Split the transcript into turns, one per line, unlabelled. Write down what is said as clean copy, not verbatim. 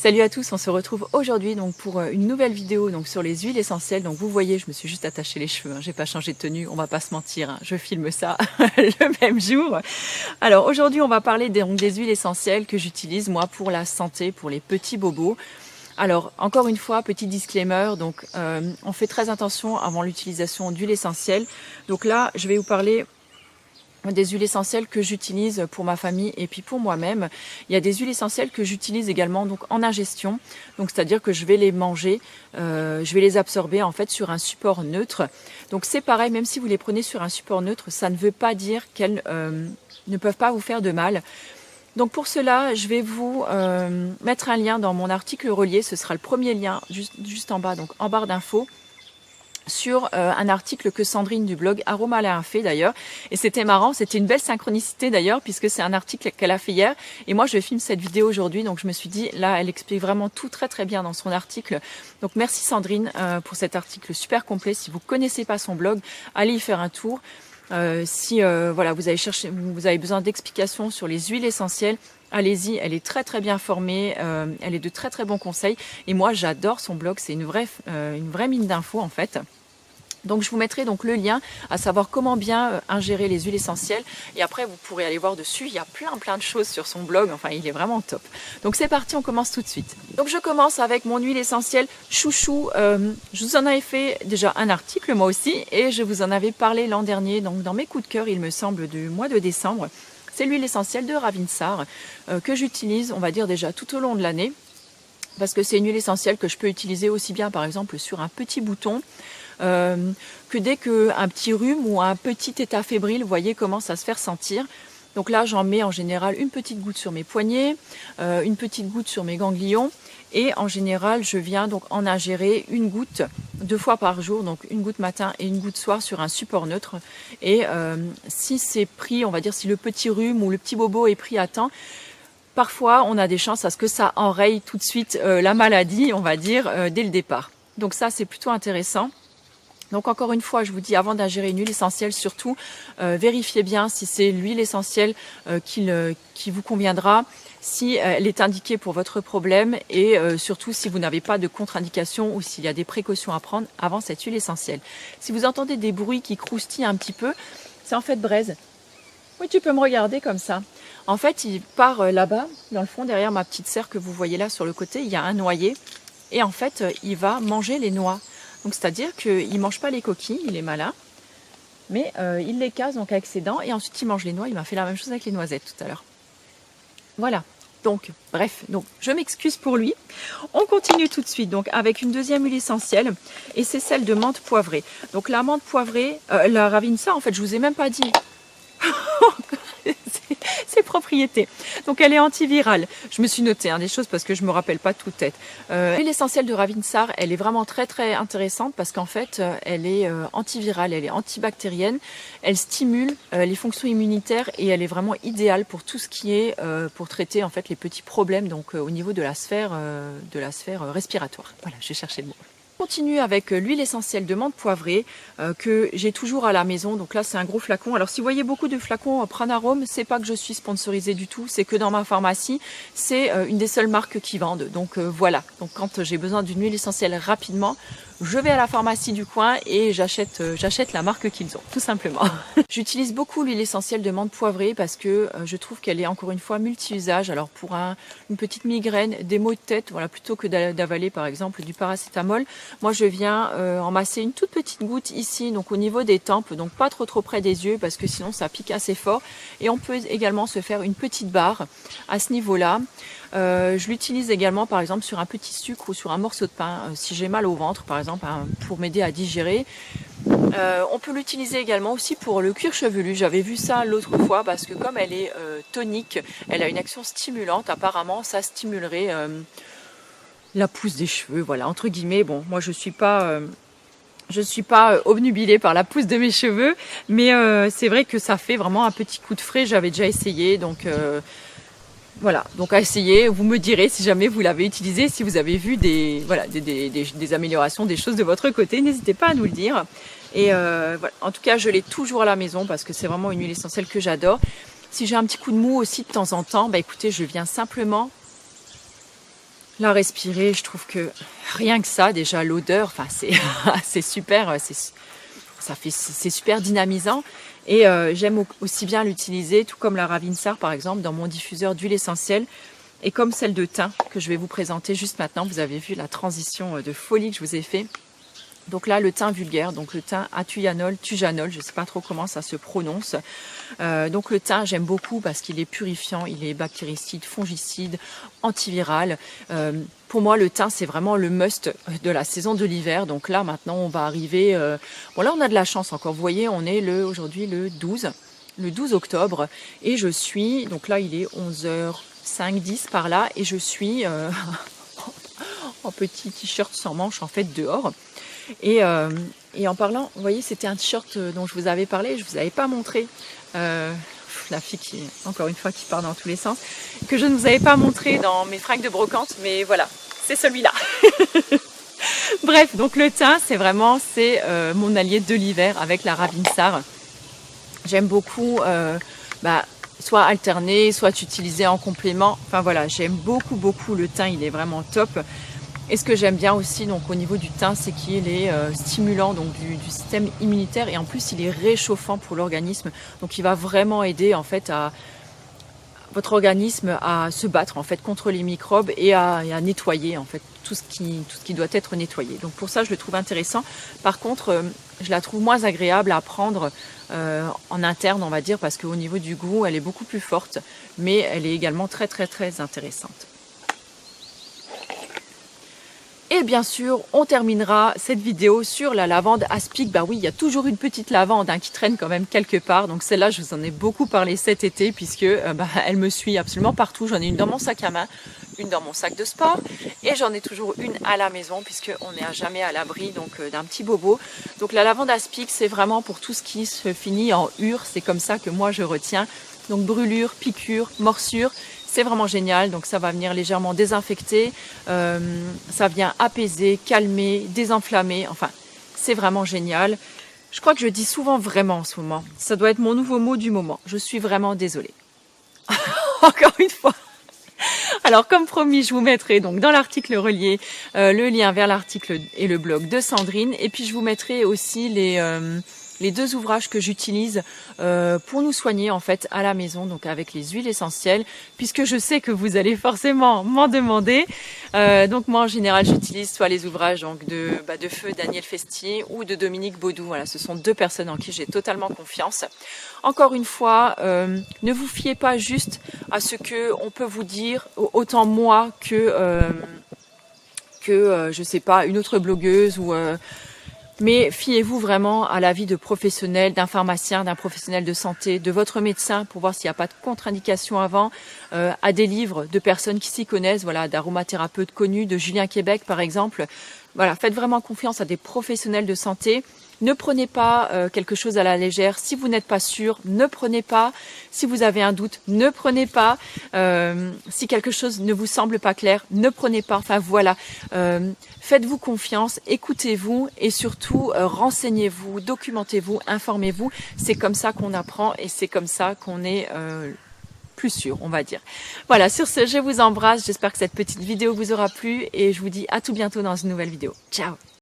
Salut à tous, on se retrouve aujourd'hui donc pour une nouvelle vidéo donc sur les huiles essentielles. Donc vous voyez, je me suis juste attaché les cheveux, j'ai pas changé de tenue, on va pas se mentir, je filme ça le même jour. Alors aujourd'hui, on va parler des huiles essentielles que j'utilise moi pour la santé, pour les petits bobos. Alors encore une fois, petit disclaimer, donc on fait très attention avant l'utilisation d'huiles essentielles. Donc là, je vais vous parler des huiles essentielles que j'utilise pour ma famille et puis pour moi-même. Il y a des huiles essentielles que j'utilise également donc en ingestion, donc c'est-à-dire que je vais les manger, je vais les absorber en fait sur un support neutre. Donc c'est pareil, même si vous les prenez sur un support neutre, ça ne veut pas dire qu'elles ne peuvent pas vous faire de mal. Donc pour cela, je vais vous mettre un lien dans mon article relié, ce sera le premier lien juste en bas, donc en barre d'infos, sur un article que Sandrine du blog Aroma l'a fait d'ailleurs, et c'était marrant, c'était une belle synchronicité d'ailleurs, puisque c'est un article qu'elle a fait hier, et moi je filme cette vidéo aujourd'hui, donc je me suis dit, là elle explique vraiment tout très bien dans son article. Donc merci Sandrine pour cet article super complet. Si vous connaissez pas son blog, allez y faire un tour. Si voilà, vous avez besoin d'explications sur les huiles essentielles, allez-y, elle est très bien formée, elle est de très bons conseils, et moi j'adore son blog, c'est une vraie mine d'infos en fait. Donc je vous mettrai donc le lien à savoir comment bien ingérer les huiles essentielles, et après vous pourrez aller voir dessus, il y a plein de choses sur son blog, enfin il est vraiment top. Donc c'est parti, on commence tout de suite. Donc je commence avec mon huile essentielle chouchou. Je vous en avais fait déjà un article moi aussi, et je vous en avais parlé l'an dernier, donc dans mes coups de cœur il me semble du mois de décembre. C'est l'huile essentielle de Ravinsar que j'utilise, on va dire déjà tout au long de l'année, parce que c'est une huile essentielle que je peux utiliser aussi bien par exemple sur un petit bouton, que dès qu'un petit rhume ou un petit état fébrile, vous voyez, commence à se faire sentir. Donc là, j'en mets en général une petite goutte sur mes poignets, une petite goutte sur mes ganglions, et en général, je viens donc en ingérer une goutte 2 fois par jour, donc une goutte matin et une goutte soir sur un support neutre. Et si c'est pris, on va dire, si le petit rhume ou le petit bobo est pris à temps, parfois on a des chances à ce que ça enraye tout de suite la maladie, on va dire, dès le départ. Donc ça, c'est plutôt intéressant. Donc encore une fois, je vous dis, avant d'ingérer une huile essentielle, surtout, vérifiez bien si c'est l'huile essentielle qui vous conviendra, si elle est indiquée pour votre problème, et surtout si vous n'avez pas de contre-indication ou s'il y a des précautions à prendre avant cette huile essentielle. Si vous entendez des bruits qui croustillent un petit peu, c'est en fait braise. Oui, tu peux me regarder comme ça. En fait, il part là-bas, dans le fond, derrière ma petite serre que vous voyez là sur le côté, il y a un noyer, et en fait, il va manger les noix. Donc c'est-à-dire qu'il ne mange pas les coquilles, il est malin, mais il les casse donc avec ses dents, et ensuite il mange les noix. Il m'a fait la même chose avec les noisettes tout à l'heure. Voilà, donc bref, donc je m'excuse pour lui. On continue tout de suite donc avec une deuxième huile essentielle, et c'est celle de menthe poivrée. Donc la menthe poivrée, la Ravinsar, en fait je vous ai même pas dit ses propriétés. Donc elle est antivirale. Je me suis noté des choses parce que je me rappelle pas tout tête. L'huile essentielle de Ravinsar, elle est vraiment très intéressante parce qu'en fait elle est antivirale, elle est antibactérienne, elle stimule les fonctions immunitaires, et elle est vraiment idéale pour tout ce qui est pour traiter en fait les petits problèmes donc au niveau de la sphère respiratoire. Voilà, j'ai cherché le mot. On continue avec l'huile essentielle de menthe poivrée que j'ai toujours à la maison. Donc là, c'est un gros flacon. Alors si vous voyez beaucoup de flacons Pranarome, c'est pas que je suis sponsorisée du tout, c'est que dans ma pharmacie, c'est une des seules marques qui vendent. Donc voilà. Donc quand j'ai besoin d'une huile essentielle rapidement, je vais à la pharmacie du coin et j'achète la marque qu'ils ont, tout simplement. J'utilise beaucoup l'huile essentielle de menthe poivrée parce que je trouve qu'elle est encore une fois multi-usage. Alors pour une petite migraine, des maux de tête, voilà, plutôt que d'avaler par exemple du paracétamol, moi je viens en masser une toute petite goutte ici, donc au niveau des tempes, donc pas trop près des yeux parce que sinon ça pique assez fort. Et on peut également se faire une petite barre à ce niveau-là. Je l'utilise également par exemple sur un petit sucre ou sur un morceau de pain, si j'ai mal au ventre par exemple, pour m'aider à digérer. On peut l'utiliser également aussi pour le cuir chevelu. J'avais vu ça l'autre fois parce que comme elle est tonique, elle a une action stimulante. Apparemment ça stimulerait la pousse des cheveux, voilà, entre guillemets. Bon, moi je suis pas obnubilée par la pousse de mes cheveux, mais c'est vrai que ça fait vraiment un petit coup de frais. J'avais déjà essayé, donc voilà, donc à essayer. Vous me direz si jamais vous l'avez utilisé, si vous avez vu des améliorations, des choses de votre côté, n'hésitez pas à nous le dire. Et voilà, en tout cas, je l'ai toujours à la maison parce que c'est vraiment une huile essentielle que j'adore. Si j'ai un petit coup de mou aussi de temps en temps, bah écoutez, je viens simplement la respirer. Je trouve que rien que ça, déjà l'odeur, enfin c'est super, c'est super dynamisant. Et j'aime aussi bien l'utiliser, tout comme la Ravinsar par exemple, dans mon diffuseur d'huile essentielle. Et comme celle de thym que je vais vous présenter juste maintenant. Vous avez vu la transition de folie que je vous ai fait. Donc là, le thym vulgaire, donc le thym atuyanol, tujanol, je ne sais pas trop comment ça se prononce. Donc le thym, j'aime beaucoup parce qu'il est purifiant, il est bactéricide, fongicide, antiviral. Pour moi, le thym, c'est vraiment le must de la saison de l'hiver. Donc là, maintenant, on va arriver... Bon, là, on a de la chance encore. Vous voyez, on est aujourd'hui le 12 octobre. Et je suis... Donc là, il est 11h05, 10 par là. Et je suis en petit t-shirt sans manches, en fait, dehors. Et en parlant, vous voyez, c'était un t-shirt dont je vous avais parlé, je ne vous avais pas montré. La fille qui, encore une fois, qui part dans tous les sens, que je ne vous avais pas montré dans mes fringues de brocante, mais voilà, c'est celui-là. Bref, donc le thym, c'est mon allié de l'hiver avec la Ravinsar. J'aime beaucoup, soit alterner, soit utiliser en complément. Enfin voilà, j'aime beaucoup le thym, il est vraiment top. Et ce que j'aime bien aussi donc au niveau du thym, c'est qu'il est stimulant donc du système immunitaire et en plus il est réchauffant pour l'organisme. Donc il va vraiment aider en fait à votre organisme à se battre en fait contre les microbes et à nettoyer en fait tout ce qui doit être nettoyé. Donc pour ça je le trouve intéressant. Par contre je la trouve moins agréable à prendre en interne on va dire parce qu'au niveau du goût elle est beaucoup plus forte mais elle est également très intéressante. Et bien sûr, on terminera cette vidéo sur la lavande aspic. Bah oui, il y a toujours une petite lavande qui traîne quand même quelque part. Donc celle-là, je vous en ai beaucoup parlé cet été puisque elle me suit absolument partout. J'en ai une dans mon sac à main, une dans mon sac de sport et j'en ai toujours une à la maison puisqu'on n'est jamais à l'abri donc d'un petit bobo. Donc la lavande aspic, c'est vraiment pour tout ce qui se finit en ure. C'est comme ça que moi je retiens. Donc brûlure, piqûre, morsure. C'est vraiment génial, donc ça va venir légèrement désinfecter, ça vient apaiser, calmer, désenflammer, enfin c'est vraiment génial. Je crois que je dis souvent vraiment en ce moment, ça doit être mon nouveau mot du moment, je suis vraiment désolée. Encore une fois. Alors comme promis, je vous mettrai donc dans l'article relié le lien vers l'article et le blog de Sandrine et puis je vous mettrai aussi les deux ouvrages que j'utilise pour nous soigner en fait à la maison, donc avec les huiles essentielles, puisque je sais que vous allez forcément m'en demander. Donc moi en général j'utilise soit les ouvrages donc de feu Daniel Festi ou de Dominique Baudou. Voilà, ce sont deux personnes en qui j'ai totalement confiance. Encore une fois, ne vous fiez pas juste à ce que on peut vous dire, autant moi que je sais pas, une autre blogueuse ou mais fiez-vous vraiment à l'avis de professionnels, d'un pharmacien, d'un professionnel de santé, de votre médecin pour voir s'il n'y a pas de contre-indication avant, à des livres de personnes qui s'y connaissent, voilà, d'aromathérapeutes connus, de Julien Québec par exemple. Voilà, faites vraiment confiance à des professionnels de santé. Ne prenez pas quelque chose à la légère. Si vous n'êtes pas sûr, ne prenez pas. Si vous avez un doute, ne prenez pas. Si quelque chose ne vous semble pas clair, ne prenez pas. Enfin voilà, faites-vous confiance, écoutez-vous et surtout renseignez-vous, documentez-vous, informez-vous. C'est comme ça qu'on apprend et c'est comme ça qu'on est plus sûr, on va dire. Voilà, sur ce, je vous embrasse. J'espère que cette petite vidéo vous aura plu et je vous dis à tout bientôt dans une nouvelle vidéo. Ciao!